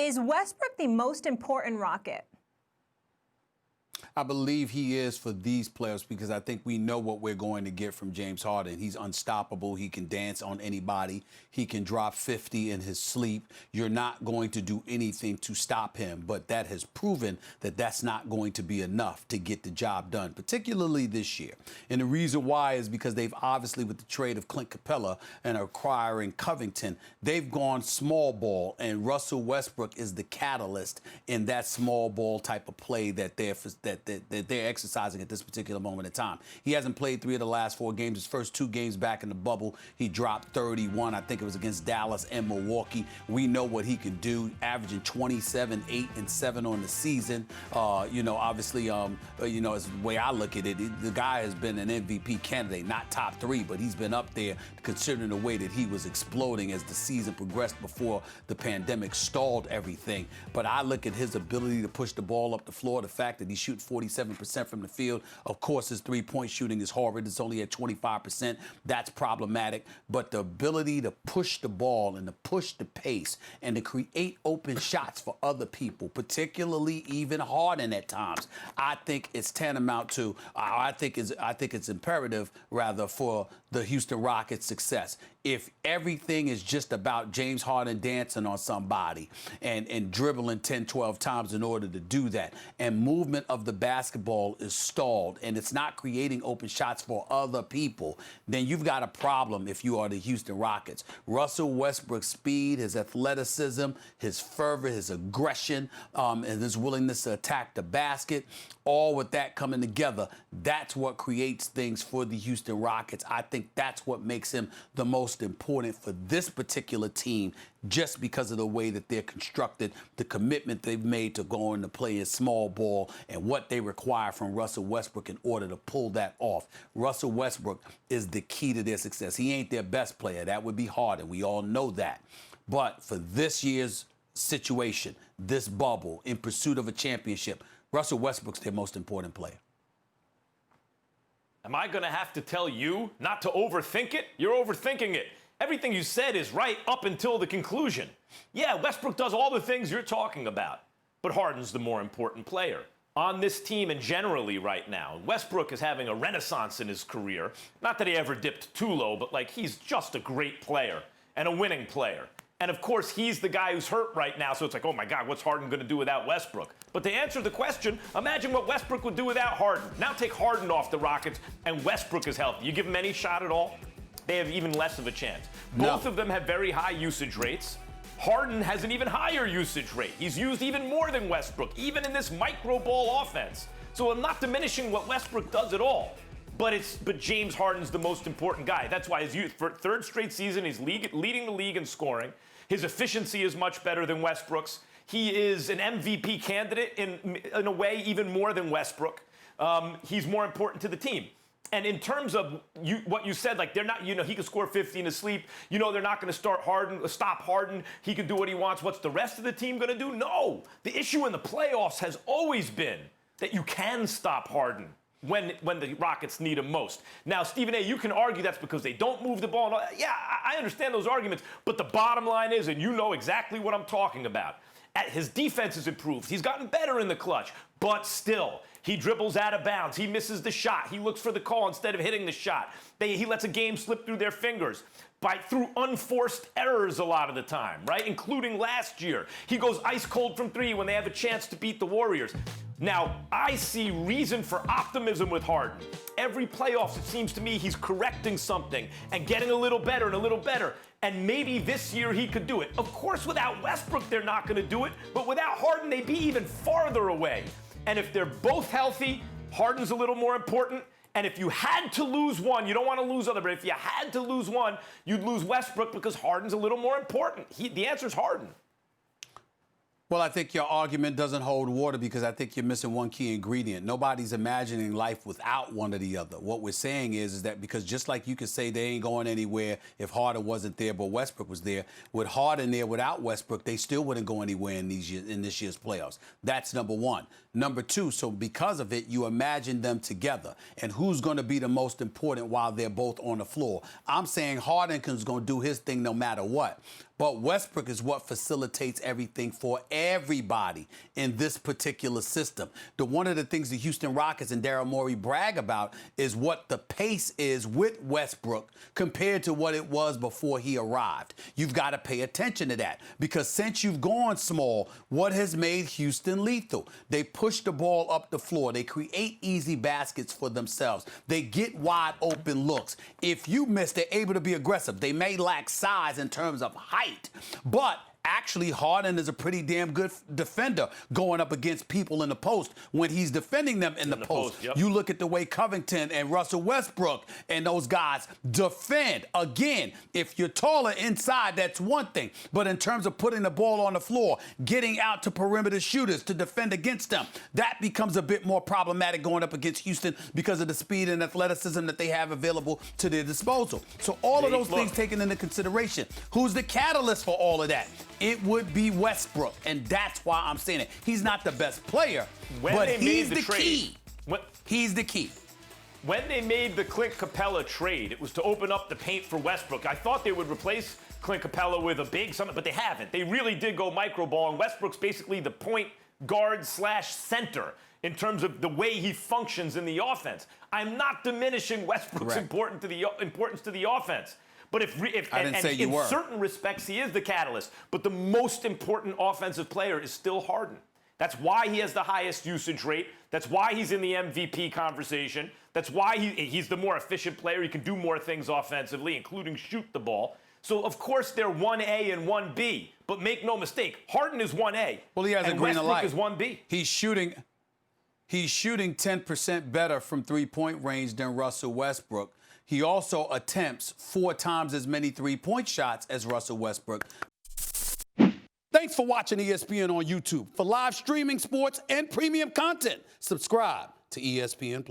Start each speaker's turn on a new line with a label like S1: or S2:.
S1: Is Westbrook the most important Rocket?
S2: I believe he is for these players because I think we know what we're going to get from James Harden. He's unstoppable. He can dance on anybody. He can drop 50 in his sleep. You're not going to do anything to stop him, but that has proven that that's not going to be enough to get the job done, particularly this year. And the reason why is because they've obviously, with the trade of Clint Capella and acquiring Covington, they've gone small ball, and Russell Westbrook is the catalyst in that small ball type of play that they're exercising at this particular moment in time. He hasn't played 3 of the last 4 games. His first 2 games back in the bubble, he dropped 31. I think it was against Dallas and Milwaukee. We know what he can do, averaging 27, 8, and 7 on the season. Obviously, as the way I look at it, the guy has been an MVP candidate, not top 3, but he's been up there considering the way that he was exploding as the season progressed before the pandemic stalled everything. But I look at his ability to push the ball up the floor, the fact that he shoots 47% from the field. Of course, his three-point shooting is horrid. It's only at 25%. That's problematic. But the ability to push the ball and to push the pace and to create open shots for other people, particularly even Harden at times, I think it's tantamount to, I think it's imperative, rather, for the Houston Rockets' success. If everything is just about James Harden dancing on somebody and dribbling 10, 12 times in order to do that, and movement of the basketball is stalled and it's not creating open shots for other people, then you've got a problem if you are the Houston Rockets. Russell Westbrook's speed, his athleticism, his fervor, his aggression, and his willingness to attack the basket, all with that coming together, that's what creates things for the Houston Rockets. I think that's what makes him the most important for this particular team, just because of the way that they're constructed, the commitment they've made to going to play in small ball, and what they require from Russell Westbrook in order to pull that off. Russell Westbrook is the key to their success. He ain't their best player. That would be Harden. We all know that. But for this year's situation, this bubble, in pursuit of a championship, Russell Westbrook's their most important player.
S3: Am I going to have to tell you not to overthink it? You're overthinking it. Everything you said is right up until the conclusion. Yeah, Westbrook does all the things you're talking about, but Harden's the more important player on this team and generally right now. Westbrook is having a renaissance in his career. Not that he ever dipped too low, but he's just a great player and a winning player. And of course, he's the guy who's hurt right now, so it's oh my God, what's Harden going to do without Westbrook? But to answer the question, imagine what Westbrook would do without Harden. Now take Harden off the Rockets, and Westbrook is healthy. You give him any shot at all, they have even less of a chance. Both of them have very high usage rates. Harden has an even higher usage rate. He's used even more than Westbrook, even in this micro ball offense. So I'm not diminishing what Westbrook does at all. But James Harden's the most important guy. That's why for 3rd straight season, he's leading the league in scoring. His efficiency is much better than Westbrook's. He is an MVP candidate in a way even more than Westbrook. He's more important to the team. And in terms of what you said, they're not, he can score 50 in his sleep. They're not going to stop Harden. He can do what he wants. What's the rest of the team going to do? No. The issue in the playoffs has always been that you can stop Harden when the Rockets need him most. Now, Stephen A., you can argue that's because they don't move the ball. Yeah, I understand those arguments. But the bottom line is, and you know exactly what I'm talking about, his defense has improved. He's gotten better in the clutch. But still, he dribbles out of bounds. He misses the shot. He looks for the call instead of hitting the shot. He lets a game slip through their fingers through unforced errors a lot of the time, right? Including last year. He goes ice cold from 3 when they have a chance to beat the Warriors. Now, I see reason for optimism with Harden. Every playoffs, it seems to me, he's correcting something and getting a little better and a little better. And maybe this year he could do it. Of course, without Westbrook, they're not going to do it. But without Harden, they'd be even farther away. And if they're both healthy, Harden's a little more important. And if you had to lose one, you don't want to lose other, but if you had to lose one, you'd lose Westbrook because Harden's a little more important. The answer is Harden.
S2: Well, I think your argument doesn't hold water because I think you're missing one key ingredient. Nobody's imagining life without one or the other. What we're saying is that because just like you could say they ain't going anywhere if Harden wasn't there, but Westbrook was there, with Harden there without Westbrook, they still wouldn't go anywhere in this year's playoffs. That's number one. Number two, so because of it, you imagine them together. And who's going to be the most important while they're both on the floor? I'm saying Harden is going to do his thing no matter what. But Westbrook is what facilitates everything for everybody in this particular system. One of the things the Houston Rockets and Daryl Morey brag about is what the pace is with Westbrook compared to what it was before he arrived. You've got to pay attention to that because since you've gone small, what has made Houston lethal? They push the ball up the floor. They create easy baskets for themselves. They get wide open looks. If you miss, they're able to be aggressive. They may lack size in terms of height, but actually, Harden is a pretty damn good defender going up against people in the post when he's defending them in the post.
S3: Yep.
S2: You look at the way Covington and Russell Westbrook and those guys defend. Again, if you're taller inside, that's one thing. But in terms of putting the ball on the floor, getting out to perimeter shooters to defend against them, that becomes a bit more problematic going up against Houston because of the speed and athleticism that they have available to their disposal. So all of those things taken into consideration. Who's the catalyst for all of that? It would be Westbrook, and that's why I'm saying it. He's not the best player, but he's the key. He's the key.
S3: When they made the Clint Capella trade, it was to open up the paint for Westbrook. I thought they would replace Clint Capella with a big something, but they haven't. They really did go micro ball, and Westbrook's basically the point guard / center in terms of the way he functions in the offense. I'm not diminishing Westbrook's importance to the offense. But in certain respects, he is the catalyst. But the most important offensive player is still Harden. That's why he has the highest usage rate. That's why he's in the MVP conversation. That's why he's the more efficient player. He can do more things offensively, including shoot the ball. So, of course, they're 1A and 1B. But make no mistake, Harden is 1A.
S2: Well, he has a green light.
S3: Westbrook is 1B.
S2: He's shooting 10% better from three-point range than Russell Westbrook. He also attempts 4 times as many three-point shots as Russell Westbrook. Thanks for watching ESPN on YouTube. For live streaming, sports, and premium content, subscribe to ESPN+.